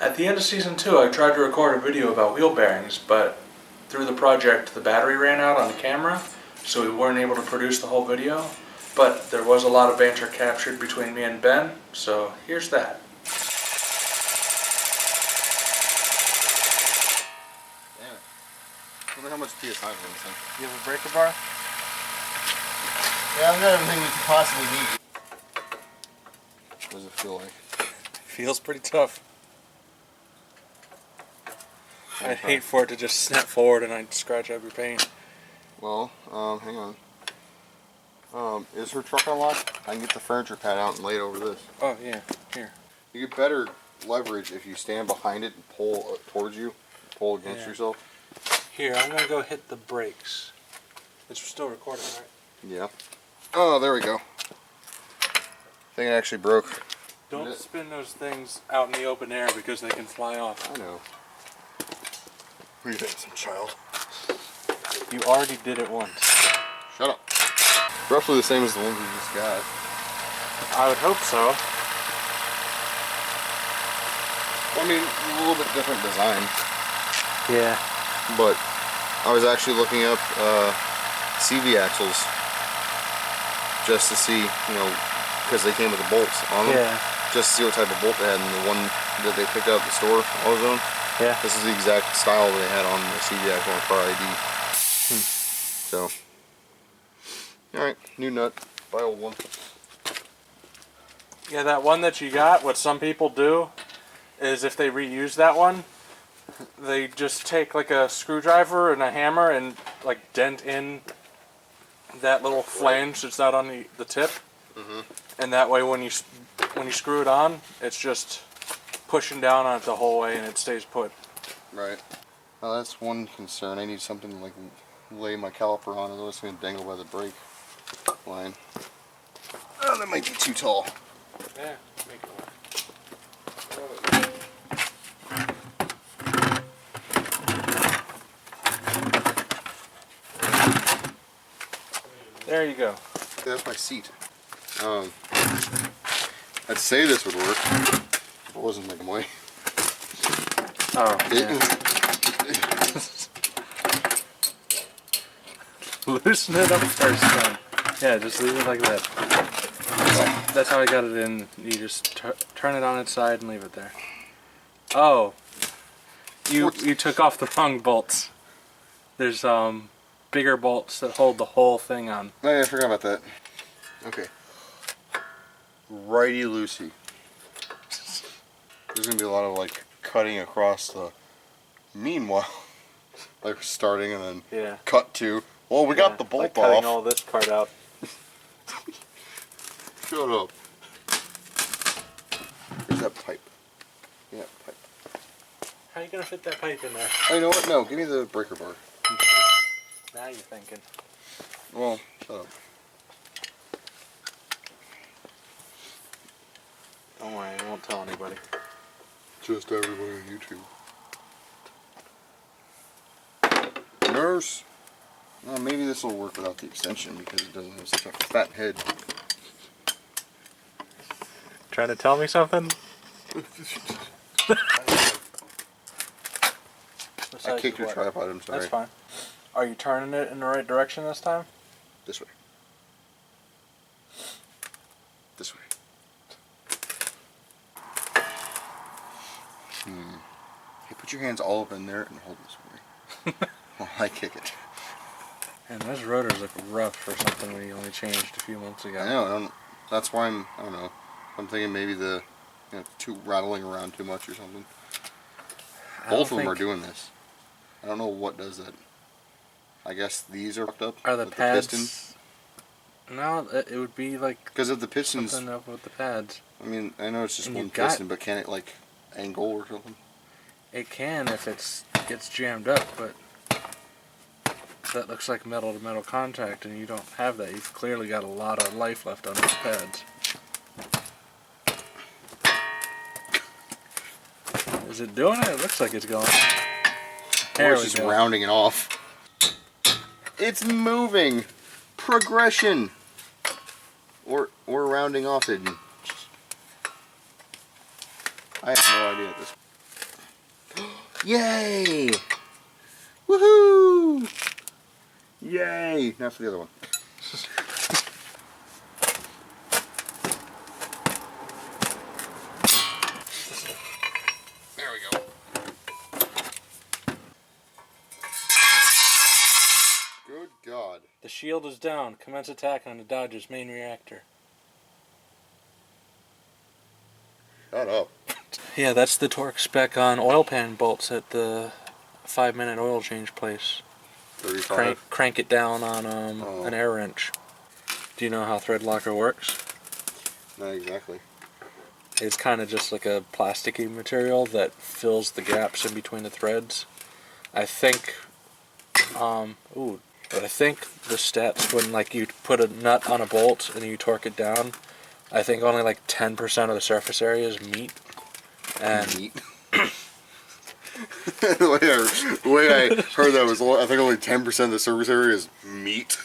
At the end of Season 2, I tried to record a video about wheel bearings, but through the project the battery ran out on the camera, so we weren't able to produce the whole video. But there was a lot of banter captured between me and Ben, so here's that. Damn it. I wonder how much PSI is in this thing. You have a breaker bar? Yeah, I've got everything we could possibly need. What does it feel like? Feels pretty tough. I'd hate for it to just snap forward and I'd scratch up your paint. Well, hang on. Is her truck unlocked? I can get the furniture pad out and lay it over this. Oh yeah, here. You get better leverage if you stand behind it and pull towards you, pull against yourself. Here, I'm gonna go hit the brakes. It's still recording, right? Yeah. Oh, there we go. Thing actually broke. Don't spin those things out in the open air because they can fly off. I know. What do you think, some child? You already did it once. Shut up. Roughly the same as the ones we just got. I would hope so. Well, I mean, a little bit different design. Yeah. But I was actually looking up CV axles just to see, you know, because they came with the bolts on them. Yeah. Just to see what type of bolt they had, and the one that they picked out at the store, AutoZone. Yeah. This is the exact style they had on the CV axle on Car ID. So, alright, new nut, buy old one. Yeah, that one that you got, what some people do is if they reuse that one, they just take like a screwdriver and a hammer and like dent in that little flange that's out on the tip. And that way when you screw it on, it's just pushing down on it the whole way and it stays put. Right. Well, that's one concern. I need something to like lay my caliper on, otherwise it's going to dangle by the brake line. Oh, that might be too tall. Yeah, make it work. There you go. That's my seat. I'd say this would work. It wasn't making way. Oh, yeah. Loosen it up first, then. Yeah, just leave it like that. That's how I got it in. You just turn it on its side and leave it there. Oh, you took off the wrong bolts. There's bigger bolts that hold the whole thing on. Oh yeah, I forgot about that. Okay. Righty loosey. There's gonna be a lot of like cutting across the. Meanwhile, like starting and then cut to. Well, we got the bolt like off. Cutting all this part out. Shut up. Where's that pipe? Yeah, pipe. How are you gonna fit that pipe in there? Oh, you know what? No, give me the breaker bar. Now you're thinking. Well, shut up. Don't worry, I won't tell anybody. Just everybody on YouTube. Nurse. Well, maybe this will work without the extension because it doesn't have such a fat head. Trying to tell me something? I kicked your tripod, I'm sorry. That's fine. Are you turning it in the right direction this time? This way. This way. Hey, put your hands all up in there and hold this for me. While I kick it. And those rotors look rough for something we only changed a few months ago. I know, that's why I don't know. I'm thinking maybe too rattling around too much or something. Both of them are doing this. I don't know what does that. I guess these are fucked up. Are the with pads? The piston. No, it would be like because of the pistons. Something up with the pads. I mean, I know it's just one piston, but can it like angle or something? It can if it gets jammed up, but that looks like metal to metal contact, and you don't have that. You've clearly got a lot of life left on those pads. Is it doing it? It looks like it's going. Or it's just rounding it off. It's moving. Progression. Or rounding off it. I have no idea at this. Yay! Woohoo! Yay! Now for the other one. There we go. Good God. The shield is down. Commence attack on the Dodge's main reactor. Shut up. Yeah, that's the torque spec on oil pan bolts at the 5-minute oil change place. 35. Crank it down on an air wrench. Do you know how Threadlocker works? Not exactly. It's kind of just like a plasticky material that fills the gaps in between the threads. I think, I think the stats when like you put a nut on a bolt and you torque it down, I think only like 10% of the surface area is meat. And Meat. The way I heard that was, I think only 10% of the surface area is meat.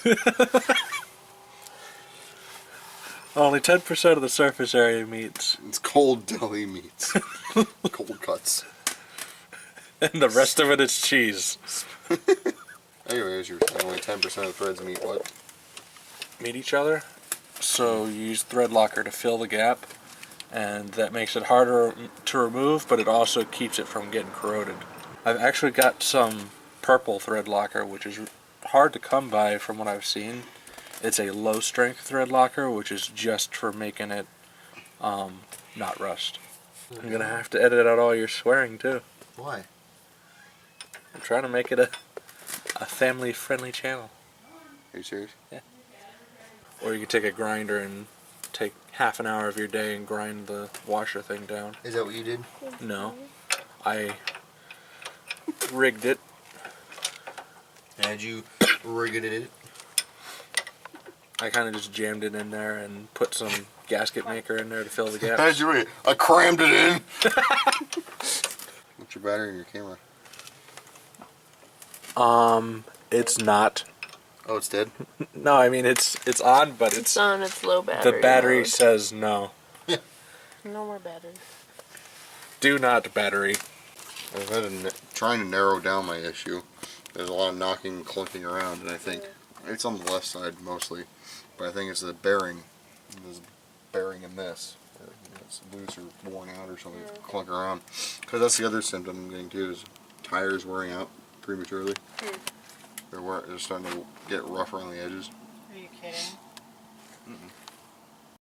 only 10% of the surface area meats. It's cold deli meats. Cold cuts. And the rest of it is cheese. Anyways, you were saying only 10% of the threads meet what? Meet each other. So you use Threadlocker to fill the gap. And that makes it harder to remove, but it also keeps it from getting corroded. I've actually got some purple Threadlocker, which is hard to come by from what I've seen. It's a low strength Threadlocker, which is just for making it not rust. I'm gonna have to edit out all your swearing too. Why? I'm trying to make it a family friendly channel. Are you serious? Yeah. Or you could take a grinder and take half an hour of your day and grind the washer thing down. Is that what you did? No. I rigged it. And you rigged it? I kind of just jammed it in there and put some gasket maker in there to fill the gaps. How did you rig it? I crammed it in! What's your battery in your camera? It's not. Oh, it's dead? No, I mean it's on, but It's on its low battery. the battery mode. says no. No more battery. Do not battery. I've had trying to narrow down my issue. There's a lot of knocking and clunking around, and I think it's on the left side mostly, but I think it's the bearing. There's a bearing in this. It's loose or worn out or something, clunk around. Because that's the other symptom I'm getting too, is tires wearing out prematurely. They're starting to get rough around the edges. Are you kidding? Mm-mm.